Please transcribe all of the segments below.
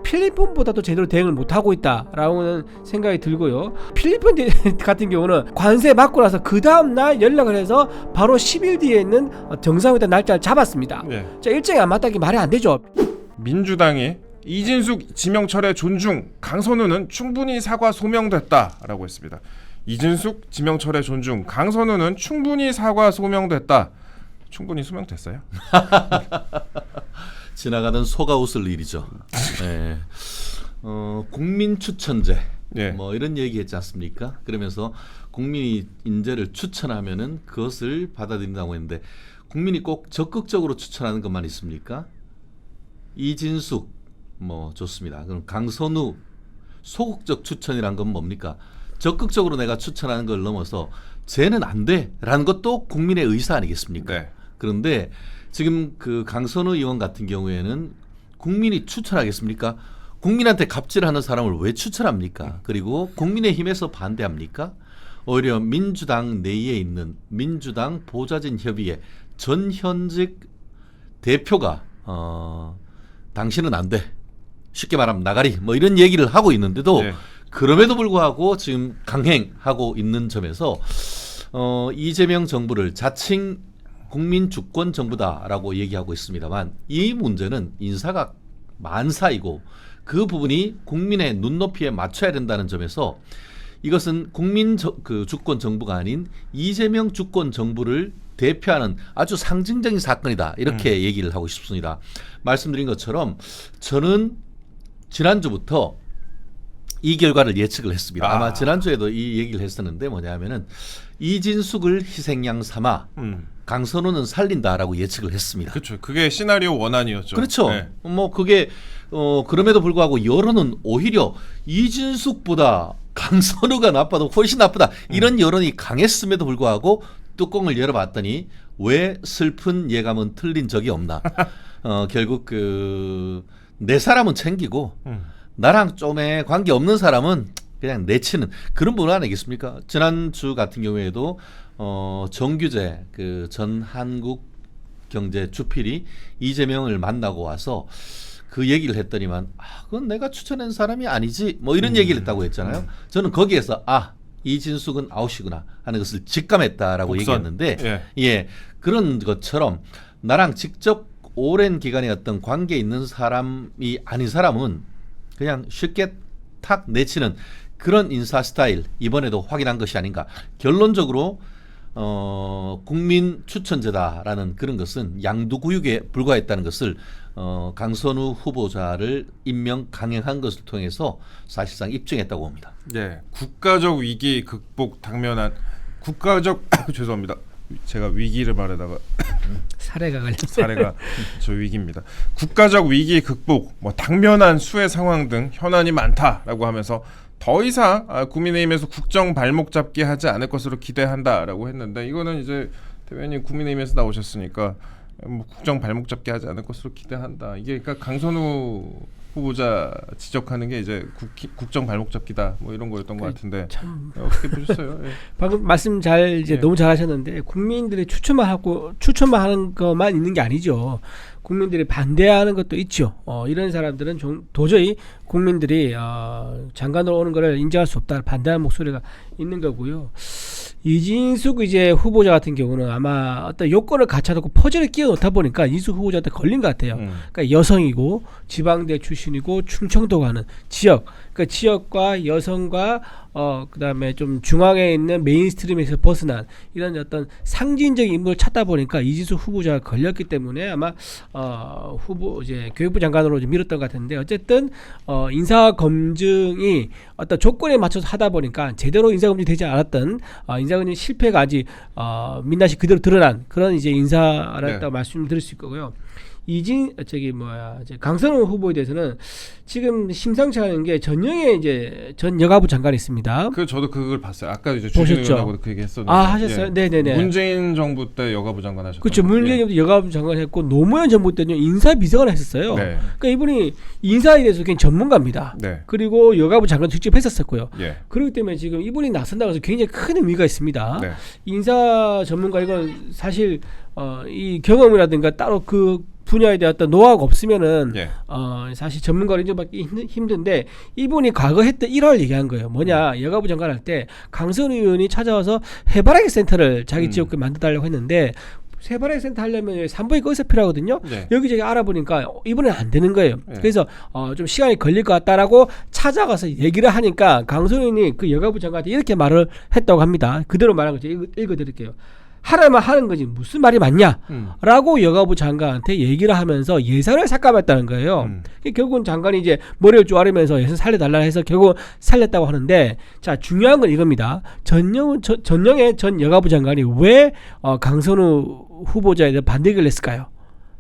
필리핀보다도 제대로 대응을 못하고 있다라는 생각이 들고요. 필리핀 같은 경우는 관세 받고 나서 그 다음날 연락을 해서 바로 10일 뒤에 있는 정상회담 날짜를 잡았습니다. 네. 자, 일정이 안 맞다는 게 말이 안 되죠. 민주당이 이진숙 지명 철회 존중, 강선우는 충분히 사과 소명됐다라고 했습니다. 이진숙 지명 철회 존중, 강선우는 충분히 사과 소명됐다. 충분히 소명됐어요? 지나가는 소가 웃을 일이죠. 네. 국민 추천제 예. 뭐 이런 얘기했지 않습니까? 그러면서 국민이 인재를 추천하면은 그것을 받아들인다고 했는데 국민이 꼭 적극적으로 추천하는 것만 있습니까? 이진숙 뭐 좋습니다. 그럼 강선우 소극적 추천이란 건 뭡니까? 적극적으로 내가 추천하는 걸 넘어서 쟤는 안 돼라는 것도 국민의 의사 아니겠습니까? 네. 그런데 지금 그 강선우 의원 같은 경우에는 국민이 추천하겠습니까? 국민한테 갑질하는 사람을 왜 추천합니까? 그리고 국민의힘에서 반대합니까? 오히려 민주당 내에 있는 민주당 보좌진 협의회 전현직 대표가 당신은 안 돼. 쉽게 말하면 나가리. 뭐 이런 얘기를 하고 있는데도 네. 그럼에도 불구하고 지금 강행하고 있는 점에서 이재명 정부를 자칭 국민 주권 정부다라고 얘기하고 있습니다만 이 문제는 인사가 만사이고 그 부분이 국민의 눈높이에 맞춰야 된다는 점에서 이것은 국민 주권 정부가 아닌 이재명 주권 정부를 대표하는 아주 상징적인 사건이다 이렇게 얘기를 하고 싶습니다. 말씀드린 것처럼 저는 지난주부터 이 결과를 예측을 했습니다. 아마 지난주에도 이 얘기를 했었는데 뭐냐면은 이진숙을 희생양 삼아 강선우는 살린다라고 예측을 했습니다. 그렇죠. 그게 시나리오 원안이었죠. 그렇죠. 네. 뭐 그게 그럼에도 불구하고 여론은 오히려 이진숙보다 강선우가 나빠도 훨씬 나쁘다 이런 여론이 강했음에도 불구하고 뚜껑을 열어봤더니 왜 슬픈 예감은 틀린 적이 없나. 결국 내 사람은 챙기고 나랑 좀에 관계 없는 사람은 그냥 내치는 그런 분 아니겠습니까? 지난주 같은 경우에도 정규재 전 한국 경제 주필이 이재명을 만나고 와서 그 얘기를 했더니만 그건 내가 추천한 사람이 아니지 뭐 이런 얘기를 했다고 했잖아요. 저는 거기에서 이진숙은 아웃이구나 하는 것을 직감했다라고 복선. 얘기했는데 예 그런 것처럼 나랑 직접 오랜 기간의 어떤 관계 있는 사람이 아닌 사람은 그냥 쉽게 탁 내치는 그런 인사 스타일 이번에도 확인한 것이 아닌가. 결론적으로 국민 추천제다라는 그런 것은 양두구육에 불과했다는 것을 강선우 후보자를 임명 강행한 것을 통해서 사실상 입증했다고 봅니다. 네, 국가적 위기 극복 당면한 국가적 죄송합니다. 제가 위기를 말하다가 사례가 걸렸어요. 사례가 저 위기입니다. 국가적 위기 극복, 뭐 당면한 수해 상황 등 현안이 많다라고 하면서 더 이상 국민의힘에서 국정 발목 잡기 하지 않을 것으로 기대한다라고 했는데 이거는 이제 대변인 국민의힘에서 나오셨으니까 뭐 국정 발목 잡기 하지 않을 것으로 기대한다. 이게 그러니까 강선우 후보자 지적하는 게 이제 국정 발목 잡기다 뭐 이런 거였던 것 같은데 참 어떻게 보셨어요? 예. 방금 말씀 잘 이제 너무 잘하셨는데 국민들이 추천만 하는 것만 있는 게 아니죠. 국민들이 반대하는 것도 있죠. 이런 사람들은 도저히 국민들이 장관으로 오는 것을 인정할 수 없다 반대하는 목소리가 있는 거고요. 이진숙 이제 후보자 같은 경우는 아마 어떤 요건을 갖춰놓고 퍼즐을 끼워 놓다 보니까 이진숙 후보자한테 걸린 것 같아요. 그러니까 여성이고 지방대 출신이고 충청도 가는 지역, 그러니까 지역과 여성과 그다음에 좀 중앙에 있는 메인스트림에서 벗어난 이런 어떤 상징적인 인물을 찾다 보니까 이진숙 후보자가 걸렸기 때문에 아마 후보 이제 교육부 장관으로 좀 밀었던 것 같은데 어쨌든 인사 검증이 어떤 조건에 맞춰서 하다 보니까 제대로 인사 검증이 되지 않았던 인사 검증 실패가 아직 민낯이 그대로 드러난 그런 이제 인사라고 말씀드릴 수 있고요. 강선우 후보에 대해서는 지금 심상치 않은 게 전영애 이제 전 여가부 장관이 있습니다. 저도 그걸 봤어요. 아까 이제 주진 의원하고도 그 얘기 했었는데. 하셨어요? 네네네. 문재인 정부 때 여가부 장관 하셨죠. 그렇죠. 문재인 정부 여가부 장관 했고 노무현 정부 때는 인사비서관을 했었어요. 네. 그러니까 이분이 인사에 대해서 굉장히 전문가입니다. 네. 그리고 여가부 장관 직접 했었고요. 예. 그렇기 때문에 지금 이분이 나선다고 해서 굉장히 큰 의미가 있습니다. 네. 인사 전문가 이건 사실 이 경험이라든가 따로 그 분야에 대한 어떤 노하우가 없으면은 예. 사실 전문가로 인정받기 힘든데 이분이 과거 했던 일화를 얘기한 거예요. 뭐냐, 여가부 장관 할 때 강선 의원이 찾아와서 해바라기 센터를 자기 지역구에 만들어달라고 했는데 해바라기 센터 하려면 산부인과 의사 필요하거든요. 네. 여기저기 알아보니까 이번엔 안 되는 거예요. 네. 그래서 좀 시간이 걸릴 것 같다라고 찾아가서 얘기를 하니까 강선 의원이 그 여가부 장관한테 이렇게 말을 했다고 합니다. 그대로 말한 거죠. 읽어드릴게요. 하라면 하는 거지 무슨 말이 맞냐? 라고 여가부 장관한테 얘기를 하면서 예산을 삭감했다는 거예요. 결국은 장관이 이제 머리를 쪼아리면서 예산 살려달라 해서 결국 살렸다고 하는데, 자, 중요한 건 이겁니다. 전영의 전 여가부 장관이 왜 강선우 후보자에 대해 반대 의견을 냈을까요?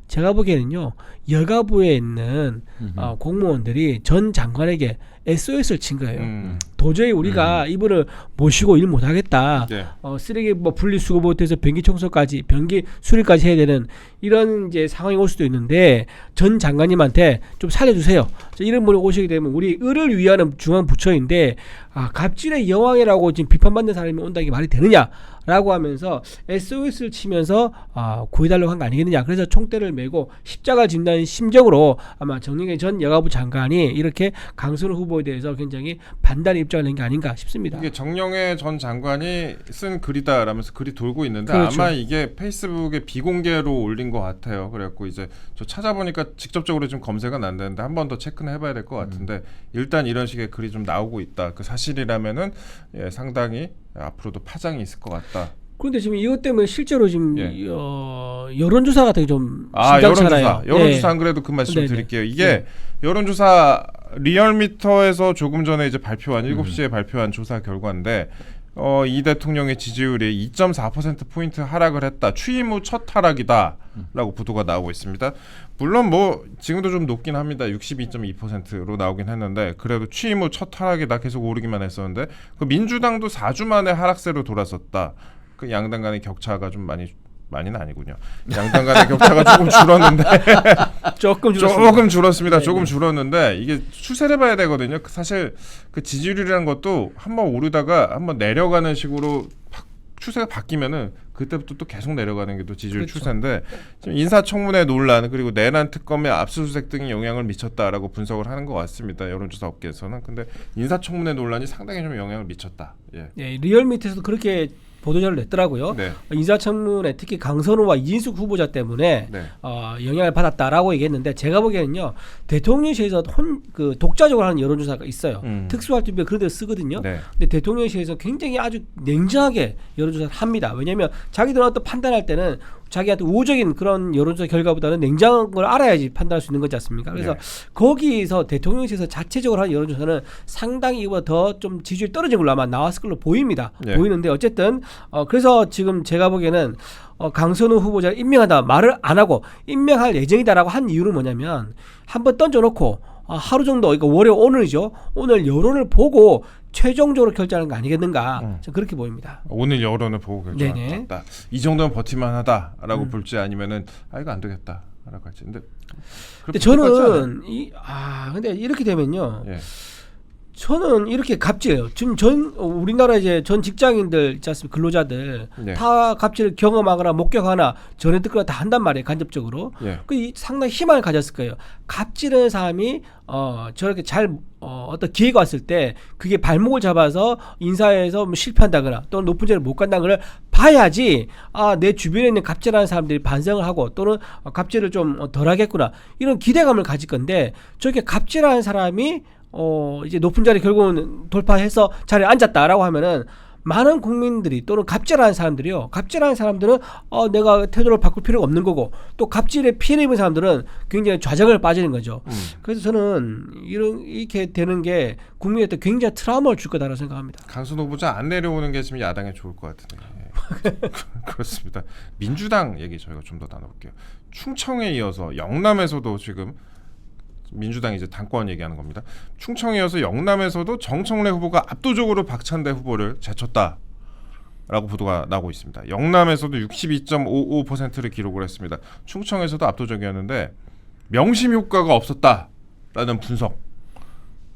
제가 보기에는요, 여가부에 있는 공무원들이 전 장관에게 SOS를 친 거예요. 도저히 우리가 이분을 모시고 일 못하겠다. 네. 쓰레기 뭐 분리수거부터 변기 청소까지, 변기 수리까지 해야 되는 이런 이제 상황이 올 수도 있는데 전 장관님한테 좀 살려주세요. 이런 분이 오시게 되면 우리 을을 위하는 중앙 부처인데 갑질의 여왕이라고 지금 비판받는 사람이 온다는 게 말이 되느냐라고 하면서 SOS를 치면서 구해달라고 한 거 아니겠느냐. 그래서 총대를 메고 십자가 진다는 심정으로 아마 정영애 전 여가부 장관이 이렇게 강선우 후보에 대해서 굉장히 반대의 입장을 낸 게 아닌가 싶습니다. 이게 정영애 전 장관이 쓴 글이다라면서 글이 돌고 있는데 그렇죠. 아마 이게 페이스북에 비공개로 올린 것 같아요. 그래갖고 이제 저 찾아보니까 직접적으로 좀 검색은 안 되는데 한 번 더 체크는 해봐야 될 것 같은데 일단 이런 식의 글이 좀 나오고 있다. 그 사실이라면은 상당히 앞으로도 파장이 있을 것 같다. 그런데 지금 이것 때문에 실제로 지금 예. 여론조사 같은 게 좀 심각하잖아요. 여론조사 안 그래도 그 말씀 좀 드릴게요. 이게 여론조사 리얼미터에서 조금 전에 이제 발표한 7시에 발표한 조사 결과인데 이 대통령의 지지율이 2.4% 포인트 하락을 했다. 취임 후 첫 하락이다라고 보도가 나오고 있습니다. 물론 뭐 지금도 좀 높긴 합니다. 62.2%로 나오긴 했는데 그래도 취임 후 첫 하락이다. 계속 오르기만 했었는데 그 민주당도 4주 만에 하락세로 돌아섰다. 그 양당 간의 격차가 좀 많이는 아니군요. 양당 간의 격차가 조금 줄었는데 조금 줄었습니다. 조금 줄었는데 이게 추세를 봐야 되거든요. 사실 그 지지율이라는 것도 한번 오르다가 한번 내려가는 식으로 추세가 바뀌면은 그때부터 또 계속 내려가는 게 또 지지율 그렇죠. 추세인데 지금 인사청문회 논란 그리고 내란 특검의 압수수색 등이 영향을 미쳤다라고 분석을 하는 것 같습니다. 여론조사 업계에서는. 근데 인사청문회 논란이 상당히 좀 영향을 미쳤다. 예. 네, 리얼미터에서도 그렇게 보도자를 냈더라고요. 네. 인사청문회 특히 강선우와 이진숙 후보자 때문에 네. 영향을 받았다라고 얘기했는데 제가 보기에는요, 대통령실에서 그 독자적으로 하는 여론조사가 있어요. 특수활동비 그런 데 쓰거든요. 네. 근데 대통령실에서 굉장히 아주 냉정하게 여론조사를 합니다. 왜냐하면 자기들은 어떤 판단할 때는 자기한테 우호적인 그런 여론조사 결과보다는 냉정한 걸 알아야지 판단할 수 있는 거지 않습니까? 그래서 네. 거기서 대통령실에서 자체적으로 하는 여론조사는 상당히 이보다 더 좀 지지율이 떨어진 걸로 아마 나왔을 걸로 보입니다. 네. 보이는데 어쨌든 그래서 지금 제가 보기에는 강선우 후보자를 임명한다 말을 안 하고 임명할 예정이다라고 한 이유는 뭐냐면 한번 던져놓고 하루 정도, 그러니까 월요 오늘이죠. 오늘 여론을 보고 최종적으로 결정하는 거 아니겠는가. 저는 그렇게 보입니다. 오늘 여론을 보고 결정했다. 이 정도면 버틸만하다라고 볼지 아니면은 이거 안 되겠다라고 할지. 근데 저는 근데 이렇게 되면요. 예. 저는 이렇게 갑질해요. 지금 우리나라 이제 전 직장인들 있지 않습니까? 근로자들 네. 다 갑질을 경험하거나 목격하거나 전에 듣거나 다 한단 말이에요. 간접적으로. 예. 상당히 희망을 가졌을 거예요. 갑질하는 사람이 저렇게 잘 어떤 기회가 왔을 때 그게 발목을 잡아서 인사에서 뭐 실패한다거나 또는 높은 자리를 못 간다는 걸 봐야지 내 주변에 있는 갑질하는 사람들이 반성을 하고 또는 갑질을 좀 덜 하겠구나 이런 기대감을 가질 건데 저렇게 갑질하는 사람이 이제 높은 자리 결국은 돌파해서 자리에 앉았다라고 하면은 많은 국민들이 또는 갑질하는 사람들이요. 갑질하는 사람들은 내가 태도를 바꿀 필요가 없는 거고 또 갑질에 피해를 입은 사람들은 굉장히 좌절을 빠지는 거죠. 그래서 저는 이렇게 되는 게 국민한테 굉장히 트라우마를 줄 거다라고 생각합니다. 강선 후보자 안 내려오는 게 지금 야당에 좋을 것 같은데. 예. 그렇습니다. 민주당 얘기 저희가 좀 더 나눠볼게요. 충청에 이어서 영남에서도 지금 민주당이 이제 당권 얘기하는 겁니다. 충청에 이어서 영남에서도 정청래 후보가 압도적으로 박찬대 후보를 제쳤다라고 보도가 나오고 있습니다. 영남에서도 62.55%를 기록을 했습니다. 충청에서도 압도적이었는데 명심 효과가 없었다라는 분석.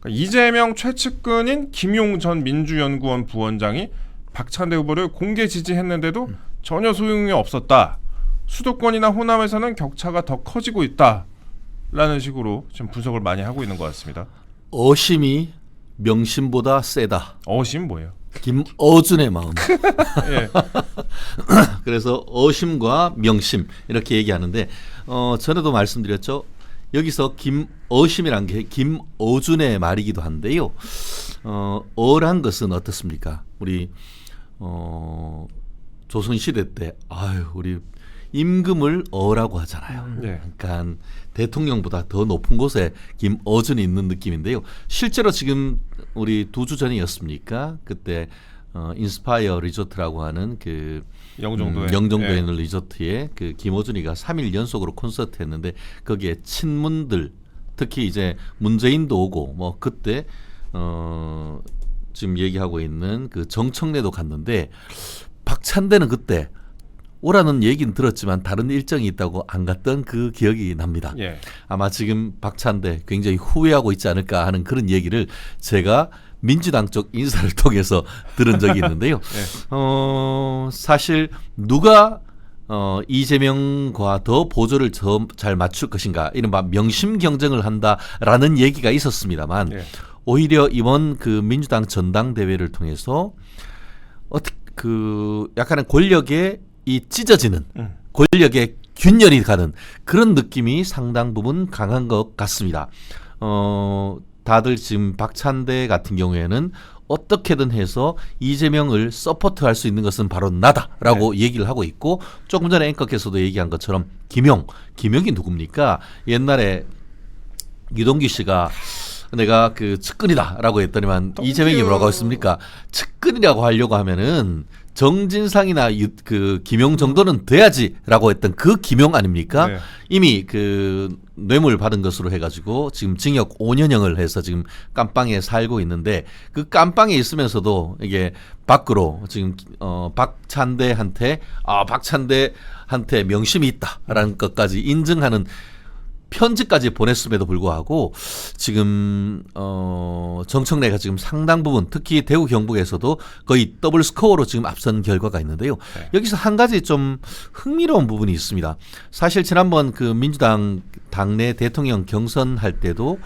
그러니까 이재명 최측근인 김용 전 민주연구원 부원장이 박찬대 후보를 공개 지지했는데도 전혀 소용이 없었다. 수도권이나 호남에서는 격차가 더 커지고 있다라는 식으로 지금 분석을 많이 하고 있는 것 같습니다. 어심이 명심보다 세다. 어심 뭐예요? 김어준의 마음. 예. 그래서 어심과 명심 이렇게 얘기하는데 전에도 말씀드렸죠. 여기서 김어심이란 게 김어준의 말이기도 한데요. 어란 것은 어떻습니까? 우리 조선시대 때 우리 임금을 어라고 하잖아요. 예. 그러니까 대통령보다 더 높은 곳에 김어준이 있는 느낌인데요. 실제로 지금 우리 2주 전이었습니까? 그때 인스파이어 리조트라고 하는 그 영종도에 영종도에 있는 리조트에 그 김어준이가 3일 연속으로 콘서트 했는데 거기에 친문들 특히 이제 문재인도 오고 뭐 그때 지금 얘기하고 있는 그 정청래도 갔는데 박찬대는 그때 오라는 얘기는 들었지만 다른 일정이 있다고 안 갔던 그 기억이 납니다. 예. 아마 지금 박찬대 굉장히 후회하고 있지 않을까 하는 그런 얘기를 제가 민주당 쪽 인사를 통해서 들은 적이 있는데요. 예. 사실 누가 이재명과 더 보조를 잘 맞출 것인가 이른바 명심 경쟁을 한다라는 얘기가 있었습니다만 예. 오히려 이번 그 민주당 전당대회를 통해서 약간의 권력에 이 찢어지는 권력의 균열이 가는 그런 느낌이 상당 부분 강한 것 같습니다. 다들 지금 박찬대 같은 경우에는 어떻게든 해서 이재명을 서포트할 수 있는 것은 바로 나다라고 얘기를 하고 있고 조금 전에 앵커께서도 얘기한 것처럼 김용이 누굽니까? 옛날에 유동규 씨가 내가 그 측근이다라고 했더니만 이재명이 뭐라고 했습니까? 측근이라고 하려고 하면은 정진상이나 그 김용 정도는 돼야지라고 했던 그 김용 아닙니까? 네. 이미 그 뇌물 받은 것으로 해가지고 지금 징역 5년형을 해서 지금 깜빵에 살고 있는데 그 깜빵에 있으면서도 이게 밖으로 지금 박찬대한테 명심이 있다라는 것까지 인증하는 편지까지 보냈음에도 불구하고 지금 정청래가 지금 상당 부분 특히 대구 경북에서도 거의 더블 스코어로 지금 앞선 결과가 있는데요. 네. 여기서 한 가지 좀 흥미로운 부분이 있습니다. 사실 지난번 그 민주당 당내 대통령 경선할 때도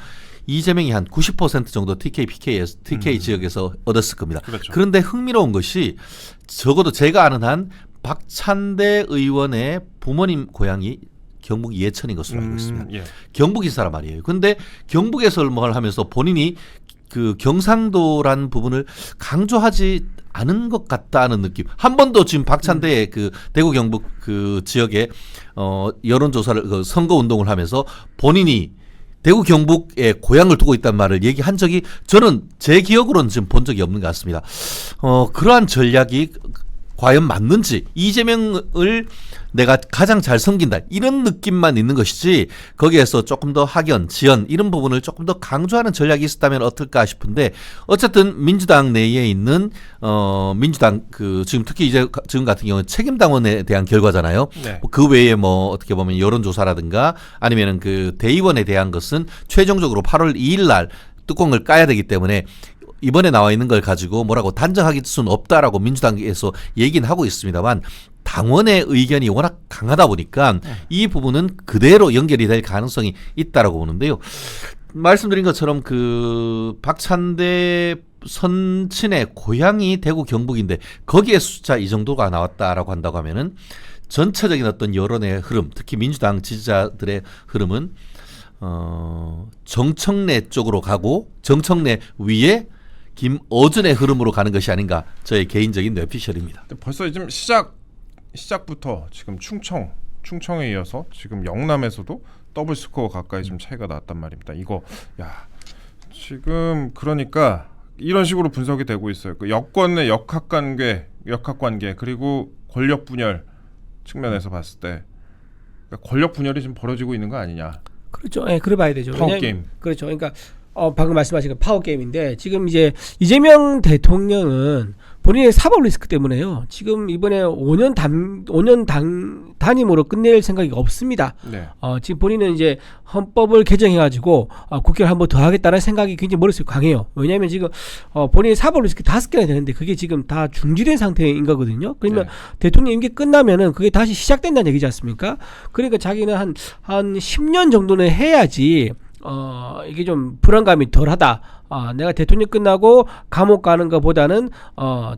이재명이 한 90% 정도 TK 지역에서 얻었을 겁니다. 그렇죠. 그런데 흥미로운 것이 적어도 제가 아는 한 박찬대 의원의 부모님 고향이 경북 예천인 것으로 알고 있습니다. 예. 경북 인사란 말이에요. 근데 경북에서 뭘 하면서 본인이 그 경상도란 부분을 강조하지 않은 것 같다는 느낌. 한 번도 지금 박찬대의 그 대구 경북 그 지역에 여론조사를 그 선거 운동을 하면서 본인이 대구 경북에 고향을 두고 있다는 말을 얘기한 적이 저는 제 기억으로는 지금 본 적이 없는 것 같습니다. 그러한 전략이 과연 맞는지 이재명을 내가 가장 잘 섬긴다 이런 느낌만 있는 것이지 거기에서 조금 더 학연, 지연 이런 부분을 조금 더 강조하는 전략이 있었다면 어떨까 싶은데 어쨌든 민주당 내에 있는 민주당 그 지금 특히 이제 지금 같은 경우는 책임당원에 대한 결과잖아요. 네. 그 외에 뭐 어떻게 보면 여론조사라든가 아니면은 그 대의원에 대한 것은 최종적으로 8월 2일 날 뚜껑을 까야 되기 때문에 이번에 나와 있는 걸 가지고 뭐라고 단정하기 수는 없다라고 민주당에서 얘기는 하고 있습니다만 당원의 의견이 워낙 강하다 보니까 이 부분은 그대로 연결이 될 가능성이 있다라고 보는데요. 말씀드린 것처럼 그 박찬대 선친의 고향이 대구 경북인데 거기에 숫자 이 정도가 나왔다라고 한다고 하면은 전체적인 어떤 여론의 흐름, 특히 민주당 지지자들의 흐름은 정청래 쪽으로 가고 정청래 위에 김어준의 흐름으로 가는 것이 아닌가 저의 개인적인 뇌피셜입니다. 벌써 지금 시작부터 지금 충청에 이어서 지금 영남에서도 더블 스코어 가까이 좀 차이가 났단 말입니다. 이거 지금 그러니까 이런 식으로 분석이 되고 있어요. 그 여권 내 역학관계 그리고 권력 분열 측면에서 봤을 때 그러니까 권력 분열이 지금 벌어지고 있는 거 아니냐. 그렇죠. 예, 그래 봐야 되죠. 파워 게임. 그렇죠. 그러니까 방금 말씀하신 건 파워 게임인데 지금 이제 이재명 대통령은 본인의 사법 리스크 때문에요. 지금 이번에 5년 단임으로 끝낼 생각이 없습니다. 네. 지금 본인은 이제 헌법을 개정해가지고 국회를 한번 더 하겠다는 생각이 굉장히 머릿속에 강해요. 왜냐하면 지금 본인의 사법 리스크 5개나 되는데 그게 지금 다 중지된 상태인 거거든요. 그러면 네. 대통령 임기 끝나면은 그게 다시 시작된다는 얘기지 않습니까? 그러니까 자기는 한 10년 정도는 해야지 이게 좀 불안감이 덜하다. 내가 대통령 끝나고 감옥 가는 것보다는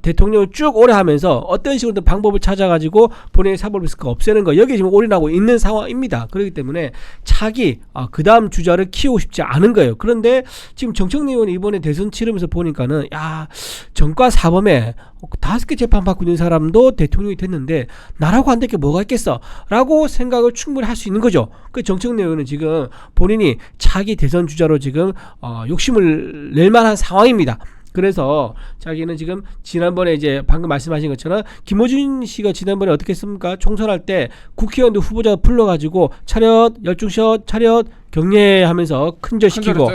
대통령을 쭉 오래 하면서 어떤 식으로든 방법을 찾아가지고 본인의 사법 리스크 없애는 거 여기 지금 올인하고 있는 상황입니다. 그렇기 때문에 차기 그 다음 주자를 키우고 싶지 않은 거예요. 그런데 지금 정청래 의원이 이번에 대선 치르면서 보니까는 야 정과 사범에 5개 재판 받고 있는 사람도 대통령이 됐는데 나라고 안 될 게 뭐가 있겠어 라고 생각을 충분히 할 수 있는 거죠. 그 정청래 의원은 지금 본인이 차기 대선 주자로 지금 욕심을 낼 만한 상황입니다. 그래서 자기는 지금 지난번에 이제 방금 말씀하신 것처럼 김어준 씨가 지난번에 어떻게 했습니까? 총선할 때 국회의원들 후보자 불러가지고 차렷 열중샷 차렷 경례하면서 큰절시키고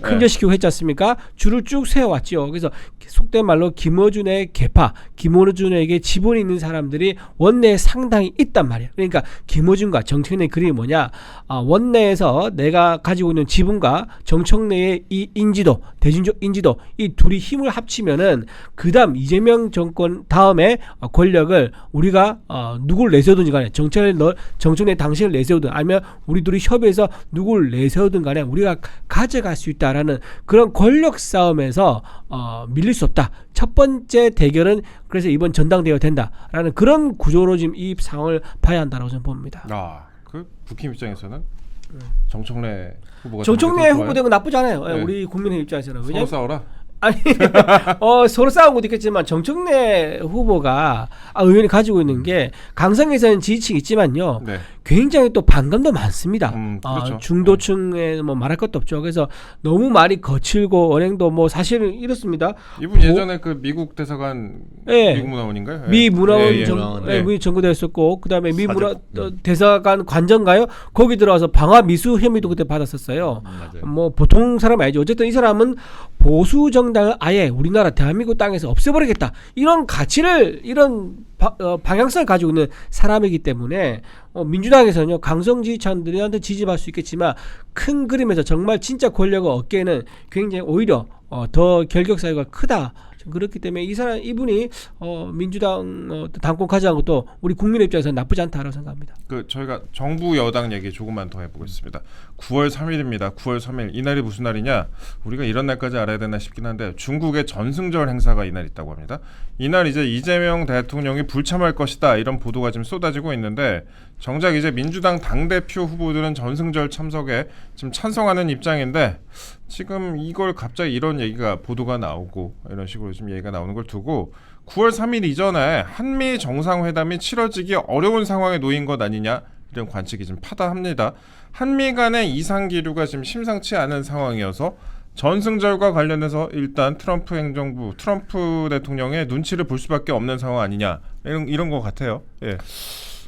큰절시키고 했지 않습니까? 줄을 쭉 세워왔죠. 그래서 속된 말로 김어준의 개파, 김어준에게 지분이 있는 사람들이 원내에 상당히 있단 말이에요. 그러니까 김어준과 정청래의 그림이 뭐냐? 원내에서 내가 가지고 있는 지분과 정청래의 이 인지도, 대중적 인지도 이 둘이 힘을 합치면은 그다음 이재명 정권 다음에 권력을 우리가 누구를 내세우든지 간에 정청래 당신을 내세우든 아니면 우리 둘이 협의해서 누구를 내세우든 간에 우리가 가져갈 수 있다라는 그런 권력 싸움에서 밀릴 수 없다. 첫 번째 대결은 그래서 이번 전당대회가 된다라는 그런 구조로 지금 이 상황을 봐야 한다라고 저는 봅니다. 그 국힘 입장에서는 정청래 후보가 정청래 후보 되는 건 나쁘지 않아요. 네. 우리 국민의 입장에서는 서로 싸워라. 아니 서로 싸운 것도 있겠지만 정청래 후보가 의원이 가지고 있는 게 강성에서는 지지층이 있지만요. 네. 굉장히 또 반감도 많습니다. 그렇죠. 중도층에 뭐 말할 것도 없죠. 그래서 너무 말이 거칠고 언행도 뭐 사실은 이렇습니다. 이분 예전에 그 미국 대사관 미국 문화원인가요? 미 문화원 미 전거됐었고 그다음에 미 문화 대사관 관전가요? 거기 들어와서 방화 미수 혐의도 그때 받았었어요. 뭐 보통 사람 아니죠. 어쨌든 이 사람은 보수 정당을 아예 우리나라 대한민국 땅에서 없애버리겠다. 이런 가치를 이런 방향성을 가지고 있는 사람이기 때문에 민주당에서는요 강성 지지층들한테 지지받을 수 있겠지만 큰 그림에서 정말 진짜 권력을 얻기에는 굉장히 오히려 더 결격 사유가 크다. 그렇기 때문에 이분이 민주당 당권 가져간 것도 우리 국민의 입장에서는 나쁘지 않다라고 생각합니다. 저희가 정부 여당 얘기 조금만 더 해보겠습니다. 9월 3일입니다. 9월 3일 이날이 무슨 날이냐? 우리가 이런 날까지 알아야 되나 싶긴 한데 중국의 전승절 행사가 이날 있다고 합니다. 이날 이제 이재명 대통령이 불참할 것이다 이런 보도가 지금 쏟아지고 있는데 정작 이제 민주당 당대표 후보들은 전승절 참석에 지금 찬성하는 입장인데 지금 이걸 갑자기 이런 얘기가 보도가 나오고 이런 식으로 지금 얘기가 나오는 걸 두고 9월 3일 이전에 한미 정상회담이 치러지기 어려운 상황에 놓인 것 아니냐 이런 관측이 좀 파다합니다. 한미 간의 이상 기류가 지금 심상치 않은 상황이어서 전승절과 관련해서 일단 트럼프 행정부, 트럼프 대통령의 눈치를 볼 수밖에 없는 상황 아니냐 이런 것 같아요. 예.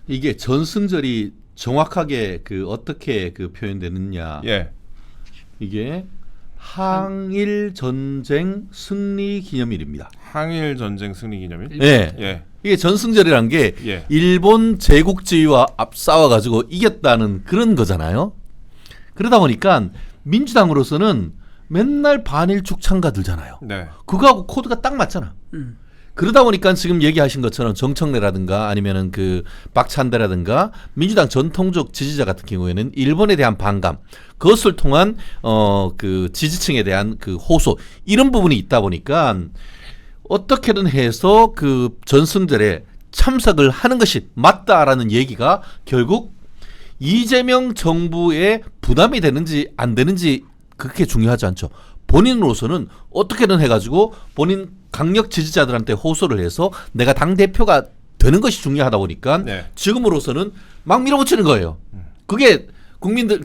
이게 전승절이 정확하게 어떻게 표현되느냐? 예. 이게 항일 전쟁 승리 기념일입니다. 항일 전쟁 승리 기념일? 예. 예. 이게 전승절이란 게 예. 일본 제국주의와 앞싸워 가지고 이겼다는 그런 거잖아요. 그러다 보니까 민주당으로서는 맨날 반일 축창가 들잖아요. 네. 그거하고 코드가 딱 맞잖아. 그러다 보니까 지금 얘기하신 것처럼 정청래라든가 아니면은 박찬대라든가 민주당 전통적 지지자 같은 경우에는 일본에 대한 반감, 그것을 통한 지지층에 대한 호소 이런 부분이 있다 보니까 어떻게든 해서 전승절에 참석을 하는 것이 맞다라는 얘기가 결국 이재명 정부에 부담이 되는지 안 되는지 그렇게 중요하지 않죠. 본인으로서는 어떻게든 해가지고 본인 강력 지지자들한테 호소를 해서 내가 당대표가 되는 것이 중요하다 보니까 네. 지금으로서는 막 밀어붙이는 거예요. 그게 국민들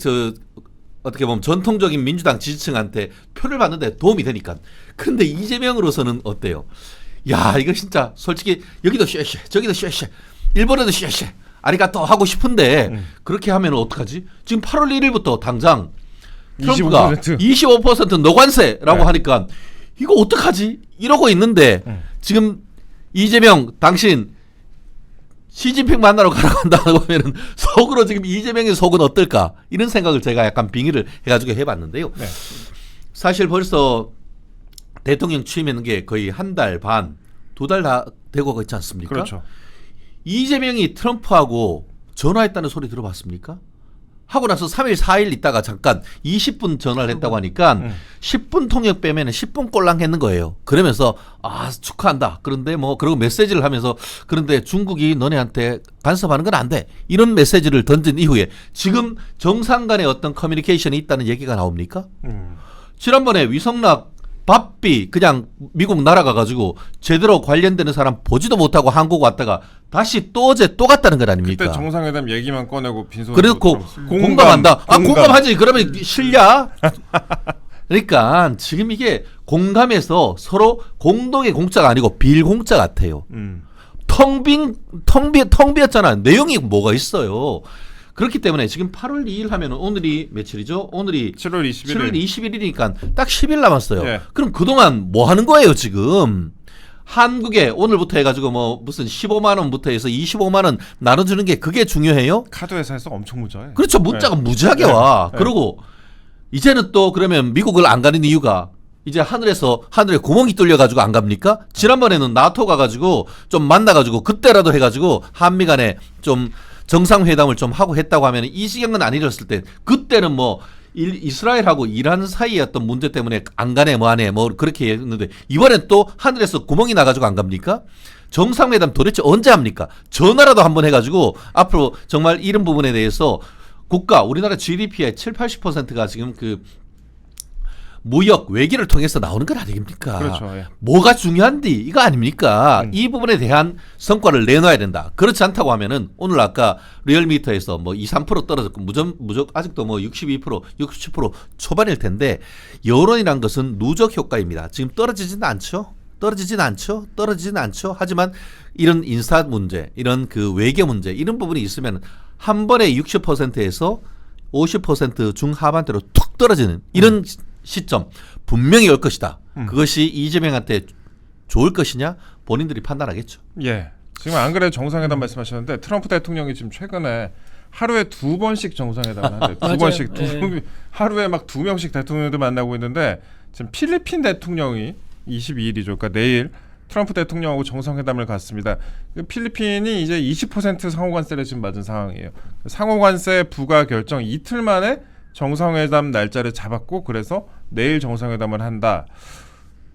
어떻게 보면 전통적인 민주당 지지층한테 표를 받는 데 도움이 되니까. 그런데 이재명으로서는 어때요? 야 이거 진짜 솔직히 여기도 쉐쉐 저기도 쉐쉐 일본에도 쉐쉐 아리가또 하고 싶은데 그렇게 하면 어떡하지? 지금 8월 1일부터 당장 트럼프가 25% 노관세라고 네. 하니까 이거 어떡하지? 이러고 있는데 지금 이재명 당신 시진핑 만나러 가라고 한다고 하면은 속으로 지금 이재명의 속은 어떨까 이런 생각을 제가 약간 빙의를 해가지고 해봤는데요. 네. 사실 벌써 대통령 취임하는 게 거의 한 달 반, 2달 다 되고 있지 않습니까? 그렇죠. 이재명이 트럼프하고 전화했다는 소리 들어봤습니까? 하고 나서 3일, 4일 있다가 잠깐 20분 전화를 했다고 하니까 10분 통역 빼면 10분 꼴랑 했는 거예요. 그러면서 축하한다. 그런데 뭐 그리고 메시지를 하면서 그런데 중국이 너네한테 간섭하는 건 안 돼. 이런 메시지를 던진 이후에 지금 정상 간의 어떤 커뮤니케이션이 있다는 얘기가 나옵니까? 지난번에 위성락 바삐 그냥 미국 날아가가지고 제대로 관련되는 사람 보지도 못하고 한국 왔다가 다시 또 어제 또 갔다는 것 아닙니까? 그때 정상회담 얘기만 꺼내고 빈손으로 그래놓고 공감한다. 공감하지. 그러면 실냐? 그러니까 지금 이게 공감해서 서로 공동의 공짜가 아니고 빌공짜 같아요. 텅 비었잖아. 내용이 뭐가 있어요. 그렇기 때문에 지금 8월 2일 하면 오늘이 며칠이죠? 오늘이 7월 21일. 7월 21일이니까 딱 10일 남았어요. 예. 그럼 그동안 뭐 하는 거예요, 지금? 한국에 오늘부터 해가지고 뭐 무슨 15만 원부터 해서 25만 원 나눠주는 게 그게 중요해요? 카드 회사에서 엄청 무자해. 그렇죠. 문자가 네. 무지하게 네. 와. 네. 그리고 이제는 또 그러면 미국을 안 가는 이유가 이제 하늘에 구멍이 뚫려가지고 안 갑니까? 지난번에는 나토 가가지고 좀 만나가지고 그때라도 해가지고 한미 간에 좀 정상회담을 좀 하고 했다고 하면 이 지경은 안 이뤘을 때 그때는 뭐 이스라엘하고 이란 사이의 어떤 문제 때문에 안 가네 뭐 하네 뭐 그렇게 했는데 이번엔 또 하늘에서 구멍이 나가지고 안 갑니까? 정상회담 도대체 언제 합니까? 전화라도 한번 해가지고 앞으로 정말 이런 부분에 대해서 우리나라 GDP의 70-80%가 지금 그 무역 외교를 통해서 나오는 건 아닙니까? 그렇죠. 예. 뭐가 중요한디 이거 아닙니까? 이 부분에 대한 성과를 내놔야 된다. 그렇지 않다고 하면은 오늘 아까 리얼미터에서 뭐 2-3% 떨어졌고 무적 아직도 뭐 62%, 67% 초반일 텐데 여론이란 것은 누적 효과입니다. 지금 떨어지진 않죠. 하지만 이런 인사 문제, 이런 그 외교 문제 이런 부분이 있으면 한 번에 60%에서 50% 중하반대로 툭 떨어지는 이런 시점 분명히 올 것이다. 그것이 이재명한테 좋을 것이냐 본인들이 판단하겠죠. 예. 지금 안 그래도 정상회담 말씀하셨는데 트럼프 대통령이 지금 최근에 하루에 2번씩 정상회담을 한대요. 맞아요. 2번씩 예. 하루에 막 2명씩 대통령들 만나고 있는데 지금 필리핀 대통령이 22일이죠. 그러니까 내일 트럼프 대통령하고 정상회담을 갔습니다. 필리핀이 이제 20% 상호관세를 지금 맞은 상황이에요. 상호관세 부과 결정 이틀 만에 정상회담 날짜를 잡았고 그래서 내일 정상회담을 한다.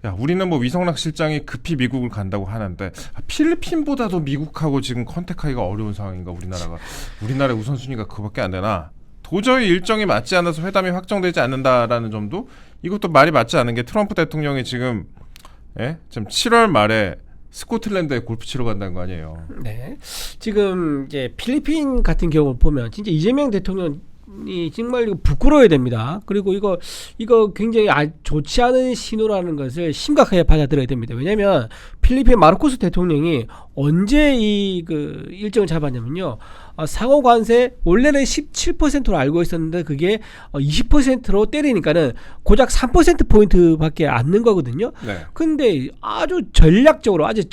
야, 우리는 뭐 위성락 실장이 급히 미국을 간다고 하는데 필리핀보다도 미국하고 지금 컨택하기가 어려운 상황인가 우리나라가. 우리나라의 우선순위가 그거밖에 안 되나. 도저히 일정이 맞지 않아서 회담이 확정되지 않는다라는 점도 이것도 말이 맞지 않은 게 트럼프 대통령이 지금 지금 7월 말에 스코틀랜드에 골프 치러 간다는 거 아니에요. 네. 지금 이제 필리핀 같은 경우를 보면 진짜 이재명 대통령이 정말 이거 부끄러워야 됩니다. 그리고 이거 굉장히 좋지 않은 신호라는 것을 심각하게 받아들여야 됩니다. 왜냐하면 필리핀 마르코스 대통령이 언제 이 그 일정을 잡았냐면요. 상호 관세 원래는 17%로 알고 있었는데 그게 20%로 때리니까는 고작 3% 포인트밖에 안 는 거거든요. 네. 근데 아주 전략적으로 아주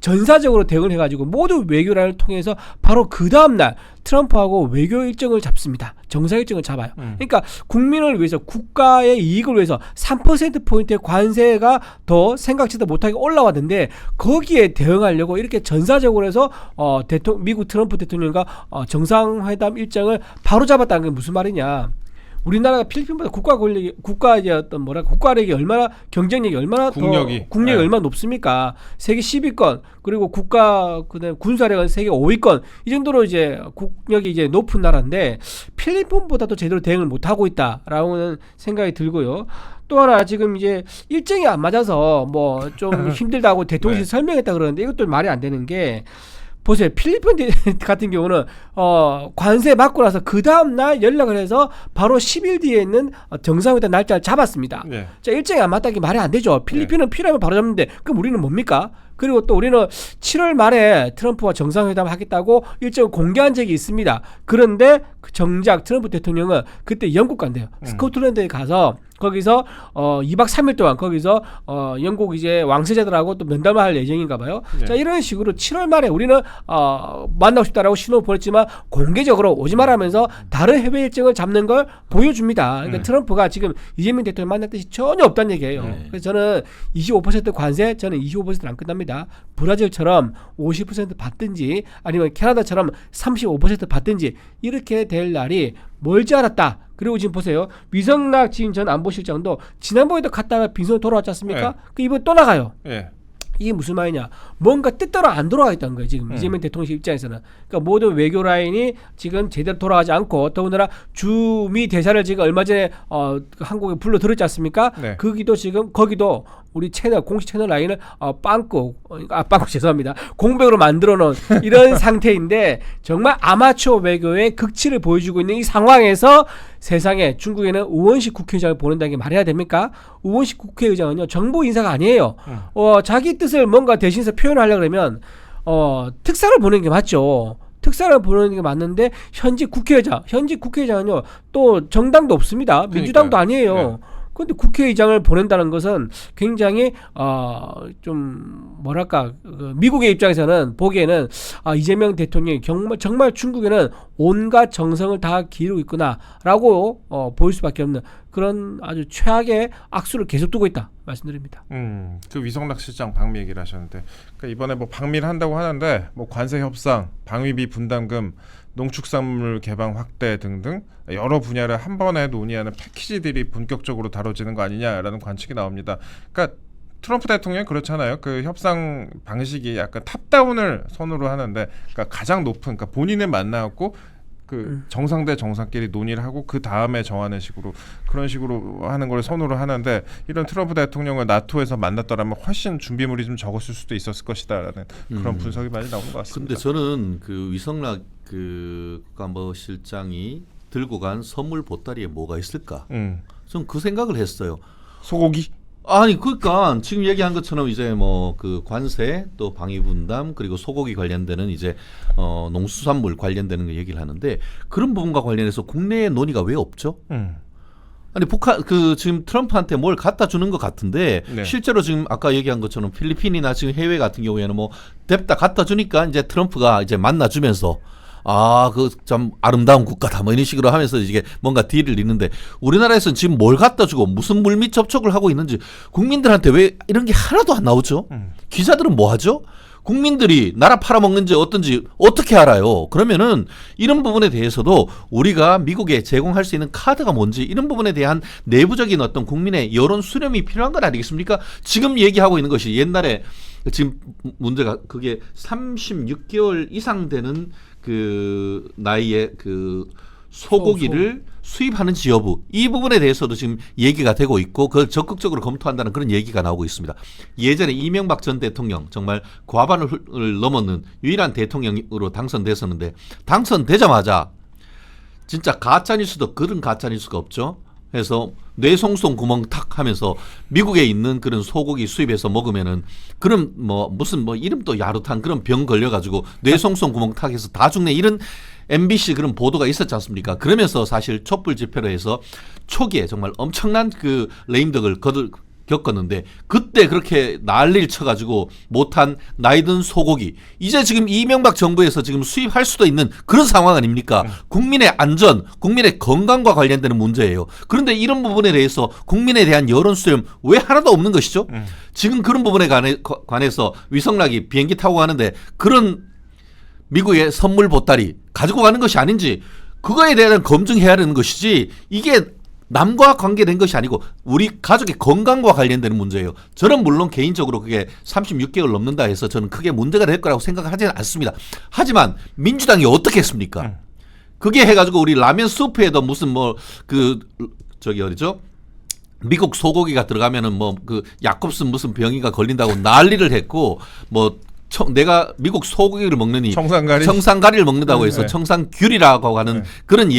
전사적으로 대응을 해가지고 모두 외교란을 통해서 바로 그 다음날 트럼프하고 외교 일정을 잡습니다. 정상 일정을 잡아요. 그러니까 국민을 위해서 국가의 이익을 위해서 3% 포인트의 관세가 더 생각지도 못하게 올라왔는데 거기에 대응하려고 이렇게 전사적으로 해서 미국 트럼프 대통령과 정상회담 일정을 바로 잡았다는 게 무슨 말이냐? 우리나라가 필리핀보다 국가의 어떤 국가력이 얼마나 경쟁력이 얼마나 국력이 얼마나 높습니까? 세계 10위권 그리고 그다음 군사력은 세계 5위권 이 정도로 이제 국력이 이제 높은 나라인데 필리핀보다도 제대로 대응을 못 하고 있다라는 생각이 들고요. 또 하나 지금 이제 일정이 안 맞아서 뭐 좀 힘들다고 대통령이 네. 설명했다 그러는데 이것도 말이 안 되는 게. 보세요. 필리핀 같은 경우는 관세 받고 나서 그 다음 날 연락을 해서 바로 10일 뒤에 있는 정상회담 날짜를 잡았습니다. 네. 자, 일정이 안 맞다는 게 말이 안 되죠. 필리핀은 필요하면 바로 잡는데 그럼 우리는 뭡니까? 그리고 또 우리는 7월 말에 트럼프와 정상회담 하겠다고 일정을 공개한 적이 있습니다. 그런데 정작 트럼프 대통령은 그때 영국 간대요. 스코틀랜드에 가서 거기서 2박 3일 동안 거기서 영국 이제 왕세자들하고 또 면담을 할 예정인가 봐요. 네. 자, 이런 식으로 7월 말에 우리는 만나고 싶다라고 신호 보냈지만 공개적으로 오지 말라면서 다른 해외 일정을 잡는 걸 보여줍니다. 그러니까 트럼프가 지금 이재명 대통령 만날 뜻이 전혀 없다는 얘기예요. 그래서 저는 25% 관세, 저는 25%는 안 끝납니다. 브라질처럼 50% 받든지 아니면 캐나다처럼 35% 받든지 이렇게 될 날이 멀지 않았다. 그리고 지금 보세요. 위성락 지금 전 안보실장도 지난번에도 갔다가 빈손으로 돌아왔지 않습니까? 네. 그 이번 또 나가요. 예. 이게 무슨 말이냐? 뭔가 뜻대로 안 돌아가 있다는 거예요. 지금 이재명 대통령 입장에서는. 그러니까 모든 외교 라인이 지금 제대로 돌아가지 않고 더군다나 주미 대사를 지금 얼마 전에 한국에 불러 들었지 않습니까? 네. 거기도 우리 채널 공식 채널 라인을 빵꾸 죄송합니다. 공백으로 만들어 놓은 이런 상태인데 정말 아마추어 외교의 극치를 보여주고 있는 이 상황에서 세상에 중국에는 우원식 국회의장을 보낸다는 게 말해야 됩니까? 우원식 국회의장은요 정부 인사가 아니에요. 자기 뜻을 뭔가 대신해서 표현하려고 그러면 특사를 보내는 게 맞죠. 특사를 보내는 게 맞는데 현직 국회의장은요 또 정당도 없습니다. 민주당도 아니에요. 네. 그런데 국회의장을 보낸다는 것은 굉장히 좀 뭐랄까 미국의 입장에서는 보기에는 이재명 대통령이 정말 중국에는 온갖 정성을 다 기르고 있구나라고 보일 수밖에 없는 그런 아주 최악의 악수를 계속 두고 있다 말씀드립니다. 그 위성락 실장 방미 얘기를 하셨는데 그러니까 이번에 뭐 방미를 한다고 하는데 뭐 관세 협상, 방위비 분담금, 농축산물 개방 확대 등등 여러 분야를 한 번에 논의하는 패키지들이 본격적으로 다뤄지는 거 아니냐라는 관측이 나옵니다. 그러니까 트럼프 대통령이 그렇잖아요. 그 협상 방식이 약간 탑다운을 선호를 하는데, 그러니까 가장 높은, 그러니까 본인을 만나고 그 정상 대 정상끼리 논의를 하고 그 다음에 정하는 식으로 그런 식으로 하는 걸 선호를 하는데, 이런 트럼프 대통령을 나토에서 만났더라면 훨씬 준비물이 좀 적었을 수도 있었을 것이다라는 그런 분석이 많이 나오는 것 같습니다. 근데 저는 그 위성락 그 국가안보실장이 들고 간 선물 보따리에 뭐가 있을까? 전 그 생각을 했어요. 소고기? 아니 그러니까 지금 얘기한 것처럼 이제 뭐 그 관세 또 방위 분담 그리고 소고기 관련되는 이제 농수산물 관련되는 거 얘기를 하는데, 그런 부분과 관련해서 국내에 논의가 왜 없죠? 아니 북한 그 지금 트럼프한테 뭘 갖다 주는 것 같은데 네. 실제로 지금 아까 얘기한 것처럼 필리핀이나 지금 해외 같은 경우에는 뭐 냅다 갖다 주니까 이제 트럼프가 이제 만나주면서 그 참 아름다운 국가다 뭐 이런 식으로 하면서 이게 뭔가 딜을 잇는데, 우리나라에서는 지금 뭘 갖다 주고 무슨 물밑 접촉을 하고 있는지 국민들한테 왜 이런 게 하나도 안 나오죠? 기자들은 뭐 하죠? 국민들이 나라 팔아먹는지 어떤지 어떻게 알아요? 그러면은 이런 부분에 대해서도 우리가 미국에 제공할 수 있는 카드가 뭔지, 이런 부분에 대한 내부적인 어떤 국민의 여론 수렴이 필요한 건 아니겠습니까? 지금 얘기하고 있는 것이 옛날에 지금 문제가 그게 36개월 이상 되는 그 나이에 그 소고기를 수입하는지 여부, 이 부분에 대해서도 지금 얘기가 되고 있고 그걸 적극적으로 검토한다는 그런 얘기가 나오고 있습니다. 예전에 이명박 전 대통령 정말 과반을 넘었는 유일한 대통령으로 당선됐었는데, 당선되자마자 진짜 가짜뉴스도 그런 가짜뉴스가 없죠. 해서 뇌송송 구멍 탁 하면서 미국에 있는 그런 소고기 수입해서 먹으면은 그런 뭐 무슨 뭐 이름도 야릇한 그런 병 걸려가지고 뇌송송 구멍 탁 해서 다 죽네, 이런 MBC 그런 보도가 있었지 않습니까? 그러면서 사실 촛불 집회로 해서 초기에 정말 엄청난 그 레임덕을 겪었는데, 그때 그렇게 난리를 쳐가지고 못한 나이든 소고기, 이제 지금 이명박 정부에서 지금 수입할 수도 있는 그런 상황 아닙니까? 국민의 안전, 국민의 건강과 관련되는 문제예요. 그런데 이런 부분에 대해서 국민에 대한 여론 수렴 왜 하나도 없는 것이죠? 지금 그런 부분에 관해서 위성락이 비행기 타고 가는데 그런 미국의 선물 보따리 가지고 가는 것이 아닌지, 그거에 대한 검증해야 하는 것이지, 이게 남과 관계된 것이 아니고 우리 가족의 건강과 관련되는 문제예요. 저는 물론 개인적으로 그게 36개월 넘는다 해서 저는 크게 문제가 될 거라고 생각하지는 않습니다. 하지만 민주당이 어떻게 했습니까? 그게 해가지고 우리 라면 수프에도 무슨 뭐 그 저기 어디죠? 미국 소고기가 들어가면은 뭐 그 야콥슨 무슨 병이가 걸린다고 난리를 했고, 뭐 내가 미국 소고기를 먹느니 청산가리? 청산가리를 먹는다고 해서 네. 청산귤이라고 하는 네. 그런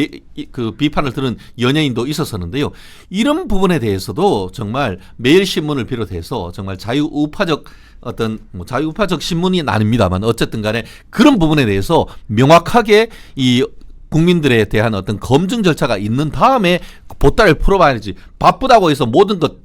그 비판을 들은 연예인도 있었었는데요. 이런 부분에 대해서도 정말 매일신문을 비롯해서 정말 자유우파적 어떤 뭐 자유우파적 신문이 아닙니다만 어쨌든 간에 그런 부분에 대해서 명확하게 이 국민들에 대한 어떤 검증 절차가 있는 다음에 보따리를 풀어봐야지. 바쁘다고 해서 모든 것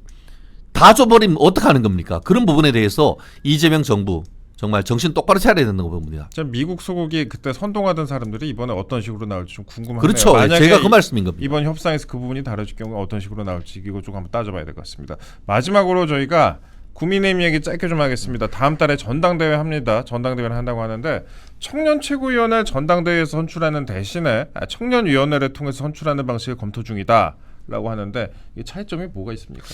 다 줘버리면 어떡하는 겁니까? 그런 부분에 대해서 이재명 정부 정말 정신 똑바로 차려야 된다고 봅니다. 미국 소고기 그때 선동하던 사람들이 이번에 어떤 식으로 나올지 좀 궁금하네요. 그렇죠. 만약에 제가 그 말씀인 겁니다. 이번 협상에서 그 부분이 다뤄질 경우에 어떤 식으로 나올지 이거 좀 한번 따져봐야 될 것 같습니다. 마지막으로 저희가 국민의힘 얘기 짧게 좀 하겠습니다. 다음 달에 전당대회 합니다. 전당대회를 한다고 하는데 청년 최고위원을 전당대회에서 선출하는 대신에 청년위원회를 통해서 선출하는 방식을 검토 중이다. 라고 하는데 이 차이점이 뭐가 있습니까?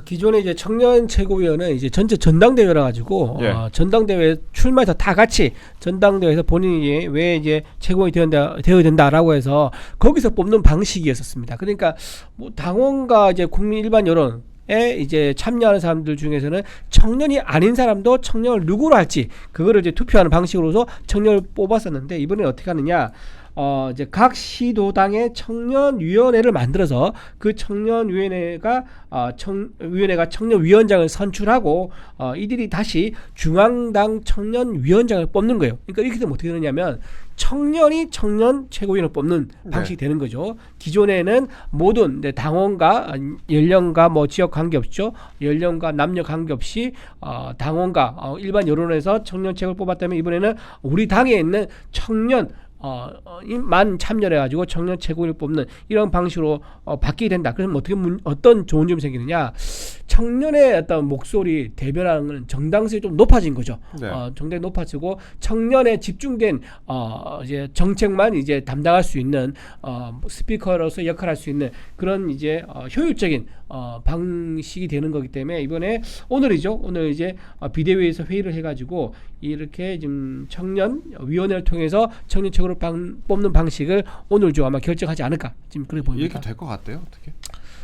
기존에 이제 청년 최고위원은 이제 전체 전당대회라 가지고 예. 전당대회 출마해서 다 같이 전당대회에서 본인이 왜 이제 최고위원이 되어야 된다라고 해서 거기서 뽑는 방식이었었습니다. 그러니까 뭐 당원과 이제 국민 일반 여론에 이제 참여하는 사람들 중에서는 청년이 아닌 사람도 청년을 누구로 할지 그거를 이제 투표하는 방식으로서 청년을 뽑았었는데 이번에 어떻게 하느냐? 이제 각 시도당의 청년위원회를 만들어서 그 청년위원회가 위원회가 청년위원장을 선출하고 이들이 다시 중앙당 청년위원장을 뽑는 거예요. 그러니까 이렇게 되면 어떻게 되느냐면 청년이 청년 최고위원을 뽑는 방식이 되는 거죠. 기존에는 모든 당원과 연령과 뭐 지역 관계없죠. 연령과 남녀 관계없이 당원과 일반 여론에서 청년 최고를 뽑았다면 이번에는 우리 당에 있는 청년 만 참여를 해가지고 청년 최고위를 뽑는 이런 방식으로 바뀌게 된다. 그러면 어떤 좋은 점이 생기느냐? 청년의 어떤 목소리 대변하는 정당성이 좀 높아진 거죠. 네. 정당이 높아지고 청년에 집중된 이제 정책만 이제 담당할 수 있는 스피커로서 역할할 수 있는 그런 이제 효율적인 방식이 되는 거기 때문에 이번에 오늘 이제 비대위에서 회의를 해가지고 이렇게 지금 청년 위원회를 통해서 청년 최고를 뽑는 방식을 오늘 좀 아마 결정하지 않을까 지금 그렇게 보입니다. 이렇게 될 것 같아요. 어떻게?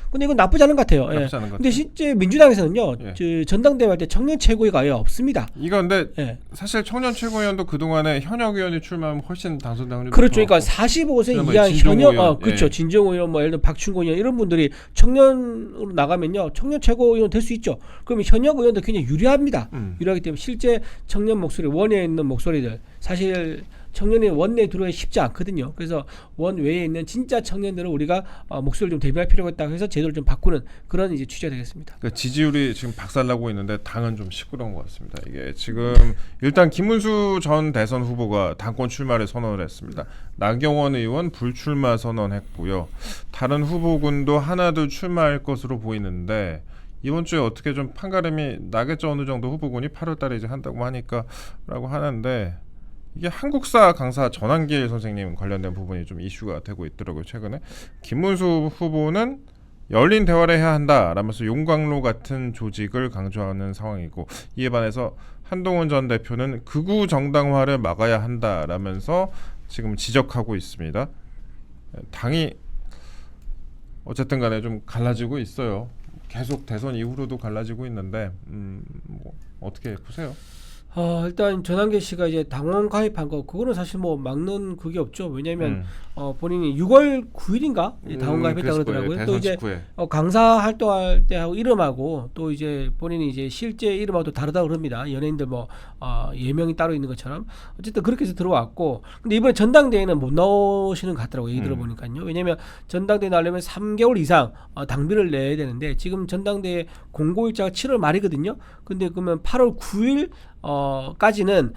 근데 이건 나쁘지 않은 것 같아요. 나쁘지 않은 것 근데 같아요. 실제 민주당에서는요, 예. 전당대회 할 때 청년 최고위가 아예 없습니다. 이거 근데 예. 사실 청년 최고위원도 그동안에 현역 의원이 출마하면 훨씬 당선 당률이 그렇죠. 그러니까 높고. 45세 그다음에 이하 진정호 현역, 의원, 그렇죠. 예. 진정호 의원, 뭐 예를 들어 박충곤 의원 이런 분들이 청년으로 나가면요, 청년 최고위원 될 수 있죠. 그러면 현역 의원도 굉장히 유리합니다. 유리하기 때문에 실제 청년 목소리, 원외에 있는 목소리들 사실. 청년이 원내에 들어오기 쉽지 않거든요. 그래서 원외에 있는 진짜 청년들을 우리가 목소리를 좀 대변할 필요가 있다고 해서 제도를 좀 바꾸는 그런 이제 취지가 되겠습니다. 그러니까 지지율이 지금 박살나고 있는데 당은 좀 시끄러운 것 같습니다. 이게 지금 일단 김문수 전 대선 후보가 당권 출마를 선언을 했습니다. 나경원 의원 불출마 선언했고요. 다른 후보군도 하나둘 출마할 것으로 보이는데 이번 주에 어떻게 좀 판가름이 나겠죠. 어느 정도 후보군이 8월달에 이제 한다고 하니까라고 하는데. 이게 한국사 강사 전한길 선생님 관련된 부분이 좀 이슈가 되고 있더라고요. 최근에 김문수 후보는 열린 대화를 해야 한다라면서 용광로 같은 조직을 강조하는 상황이고 이에 반해서 한동훈 전 대표는 극우 정당화를 막아야 한다라면서 지금 지적하고 있습니다. 당이 어쨌든 간에 좀 갈라지고 있어요. 계속 대선 이후로도 갈라지고 있는데 뭐 어떻게 보세요? 일단 전한길 씨가 이제 당원 가입한 거 그거는 사실 뭐 막는 그게 없죠. 왜냐하면 본인이 6월 9일인가 당원 가입했다고 그러더라고요. 또 이제 강사 활동할 때 하고 이름하고 또 이제 본인이 이제 실제 이름하고 또 다르다고 그럽니다. 연예인들 뭐 예명이 따로 있는 것처럼 어쨌든 그렇게 해서 들어왔고 근데 이번에 전당대회는 못 나오시는 것 같더라고요. 얘기 들어보니까요. 왜냐하면 전당대회 나려면 3개월 이상 당비를 내야 되는데 지금 전당대회 공고일자가 7월 말이거든요. 근데 그러면 8월 9일 까지는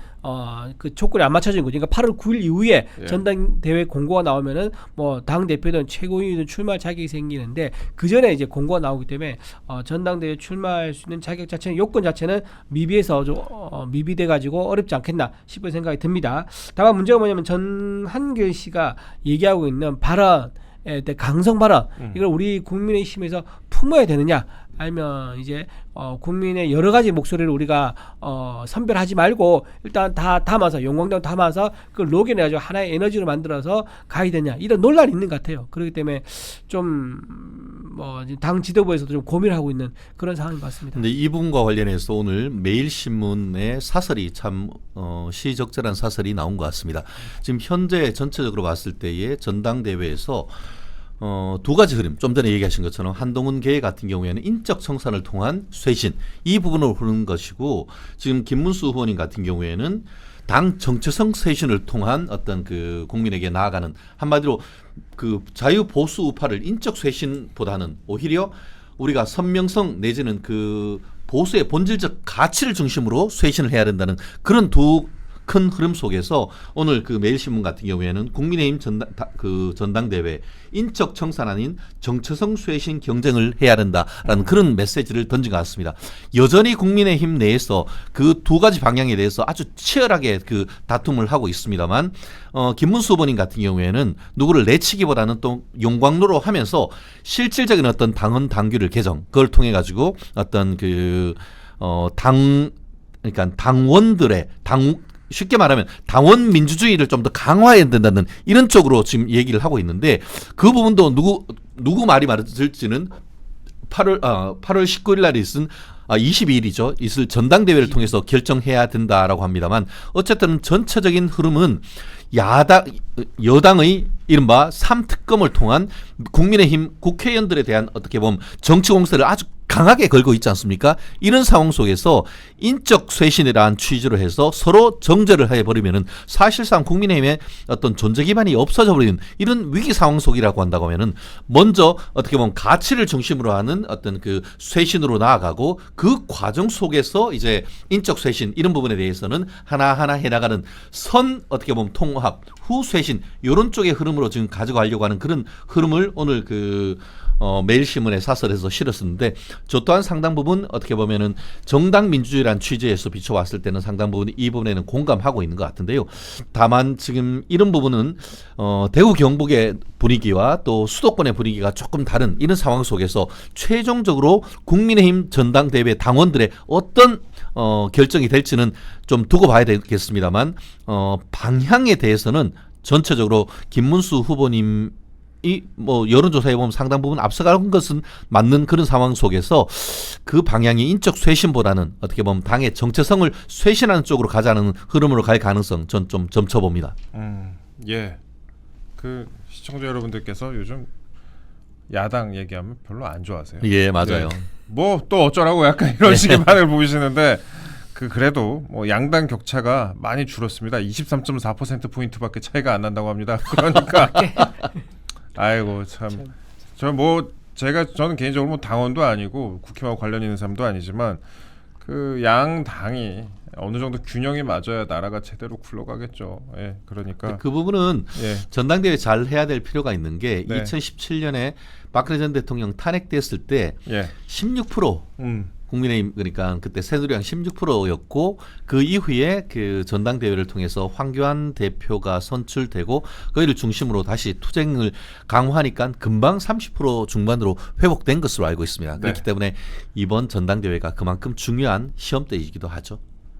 그 조건이 안 맞춰진 거죠. 그러니까 8월 9일 이후에 전당대회 공고가 나오면은 뭐 당 대표든 최고위든 출마할 자격이 생기는데 그 전에 이제 공고가 나오기 때문에 전당대회 출마할 수 있는 자격 자체는 요건 자체는 미비해서 좀 미비돼 가지고 어렵지 않겠나 싶은 생각이 듭니다. 다만 문제가 뭐냐면 전한길 씨가 얘기하고 있는 발언 강성 발언 이걸 우리 국민의힘에서 품어야 되느냐 아니면 이제 국민의 여러 가지 목소리를 우리가 선별하지 말고 일단 다 담아서 용광등 담아서 그걸 녹여내가지고 하나의 에너지로 만들어서 가야 되냐 이런 논란이 있는 것 같아요. 그렇기 때문에 좀 당 지도부에서도 좀 고민을 하고 있는 그런 상황인 것 같습니다. 근데 이 부분과 관련해서 오늘 매일신문의 사설이 참 시적절한 사설이 나온 것 같습니다. 지금 현재 전체적으로 봤을 때의 전당대회에서 두 가지 흐름, 좀 전에 얘기하신 것처럼 한동훈 계획 같은 경우에는 인적 청산을 통한 쇄신 이 부분으로 흐르는 것이고, 지금 김문수 후보님 같은 경우에는 당 정체성 쇄신을 통한 어떤 그 국민에게 나아가는, 한마디로 그 자유 보수 우파를 인적 쇄신보다는 오히려 우리가 선명성 내지는 그 보수의 본질적 가치를 중심으로 쇄신을 해야 된다는 그런 두 큰 흐름 속에서 오늘 그 매일신문 같은 경우에는 국민의힘 전당대회 인적 청산 아닌 정체성 쇄신 경쟁을 해야 된다라는 그런 메시지를 던진 것 같습니다. 여전히 국민의힘 내에서 그 두 가지 방향에 대해서 아주 치열하게 그 다툼을 하고 있습니다만, 김문수 후보님 같은 경우에는 누구를 내치기보다는 또 용광로로 하면서 실질적인 어떤 당헌 당규를 개정, 그걸 통해 가지고 어떤 그러니까 당원들의 쉽게 말하면 당원 민주주의를 좀 더 강화해야 된다는 이런 쪽으로 지금 얘기를 하고 있는데, 그 부분도 누구 말이 맞을지는 8월 19일 날에 있은 22일이죠. 있을 전당대회를 통해서 결정해야 된다라고 합니다만, 어쨌든 전체적인 흐름은 여당의 이른바 3특검을 통한 국민의힘 국회의원들에 대한 어떻게 보면 정치 공세를 아주 강하게 걸고 있지 않습니까? 이런 상황 속에서 인적 쇄신이라는 취지로 해서 서로 정죄를 해버리면은 사실상 국민의힘의 어떤 존재 기반이 없어져 버리는 이런 위기 상황 속이라고 한다고 하면은, 먼저 어떻게 보면 가치를 중심으로 하는 어떤 그 쇄신으로 나아가고, 그 과정 속에서 이제 인적 쇄신 이런 부분에 대해서는 하나하나 해나가는 어떻게 보면 통합 후 쇄신 이런 쪽의 흐름으로 지금 가져가려고 하는 그런 흐름을 오늘 매일신문의 사설에서 실었었는데, 저 또한 상당 부분 어떻게 보면은 정당 민주주의란 취지에서 비춰왔을 때는 상당 부분 이 부분에는 공감하고 있는 것 같은데요. 다만 지금 이런 부분은 대구 경북의 분위기와 또 수도권의 분위기가 조금 다른 이런 상황 속에서 최종적으로 국민의힘 전당대회 당원들의 어떤 결정이 될지는 좀 두고 봐야 되겠습니다만, 방향에 대해서는 전체적으로 김문수 후보님 여론조사에 보면 상당 부분 앞서가는 것은 맞는 그런 상황 속에서 그 방향이 인적 쇄신보다는 어떻게 보면 당의 정체성을 쇄신하는 쪽으로 가자는 흐름으로 갈 가능성 전 좀 점쳐봅니다. 예. 그 시청자 여러분들께서 요즘 야당 얘기하면 별로 안 좋아하세요. 예, 맞아요. 네. 뭐 또 어쩌라고 약간 이런 식의 반응을 보이시는데, 그래도 뭐 양당 격차가 많이 줄었습니다. 23.4% 포인트밖에 차이가 안 난다고 합니다. 그러니까 아이고 참. 저는 개인적으로 뭐 당원도 아니고 국회와 관련 있는 사람도 아니지만, 그 양당이 어느 정도 균형이 맞아야 나라가 제대로 굴러가겠죠. 예, 그러니까 그 부분은 예. 전당대회 잘 해야 될 필요가 있는 게, 네. 2017년에 박근혜 전 대통령 탄핵됐을 때 예. 16% 국민의힘, 그러니까 그때 새누리당 16%였고, 그 이후에 그 전당대회를 통해서 황교안 대표가 선출되고 그이를 중심으로 다시 투쟁을 강화하니까 금방 30% 중반으로 회복된 것으로 알고 있습니다. 그렇기 네. 때문에 이번 전당대회가 그만큼 중요한 시험대이기도 하죠.